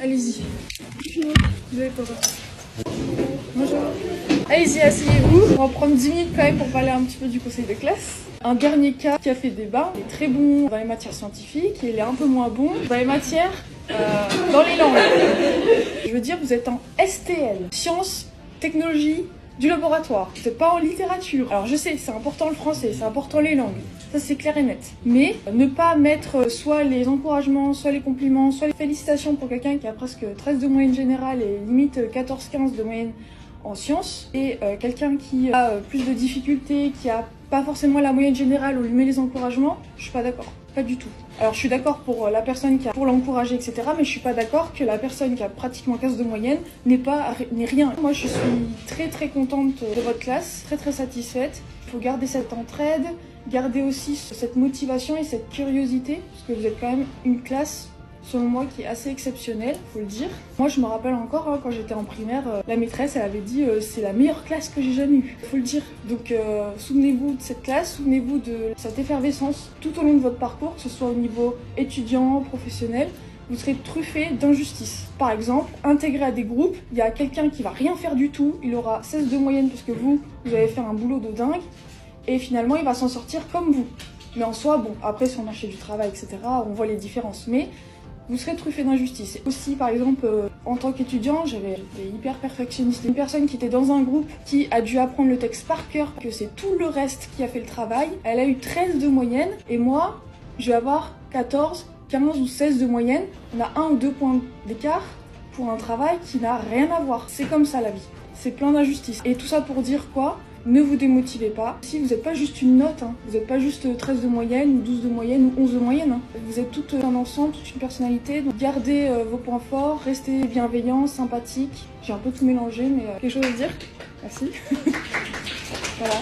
Allez-y. Vous avez pas peur. Bonjour. Allez-y, asseyez-vous. On va prendre 10 minutes quand même pour parler un petit peu du conseil de classe. Un dernier cas qui a fait débat. Il est très bon dans les matières scientifiques et il est un peu moins bon dans les matières, dans les langues. Je veux dire, vous êtes en STL, sciences, technologie, du laboratoire. Vous n'êtes pas en littérature. Alors je sais, c'est important le français, c'est important les langues. Ça c'est clair et net. Mais ne pas mettre soit les encouragements, soit les compliments, soit les félicitations pour quelqu'un qui a presque 13 de moyenne générale et limite 14-15 de moyenne en sciences, et quelqu'un qui a plus de difficultés, qui a pas forcément la moyenne générale, on lui met les encouragements, je suis pas d'accord. Pas du tout. Alors je suis d'accord pour la personne qui a pour l'encourager, etc. Mais je suis pas d'accord que la personne qui a pratiquement 15 de moyenne n'ait rien. Moi je suis très contente de votre classe, très satisfaite. Il faut garder cette entraide, garder aussi cette motivation et cette curiosité, parce que vous êtes quand même une classe, selon moi, qui est assez exceptionnelle, faut le dire. Moi je me rappelle encore, quand j'étais en primaire, la maîtresse elle avait dit c'est la meilleure classe que j'ai jamais eue, faut le dire. Donc souvenez-vous de cette classe, souvenez-vous de cette effervescence tout au long de votre parcours, que ce soit au niveau étudiant, professionnel. Vous serez truffé d'injustice. Par exemple, intégré à des groupes, il y a quelqu'un qui va rien faire du tout, il aura 16 de moyenne parce que vous avez fait un boulot de dingue, et finalement il va s'en sortir comme vous. Mais en soi, bon, après sur le marché du travail, etc., on voit les différences, mais vous serez truffé d'injustice. Aussi, par exemple, en tant qu'étudiant, j'étais hyper perfectionniste. Une personne qui était dans un groupe qui a dû apprendre le texte par cœur, que c'est tout le reste qui a fait le travail. Elle a eu 13 de moyenne, et moi, je vais avoir 14, 15 ou 16 de moyenne. On a 1 ou 2 points d'écart pour un travail qui n'a rien à voir. C'est comme ça la vie. C'est plein d'injustices. Et tout ça pour dire quoi ? Ne vous démotivez pas. Si vous n'êtes pas juste une note, vous n'êtes pas juste 13 de moyenne, ou 12 de moyenne, ou 11 de moyenne. Vous êtes tout un ensemble, toute une personnalité. Donc gardez vos points forts, restez bienveillant, sympathique. J'ai un peu tout mélangé, mais quelque chose à dire. Merci. Voilà.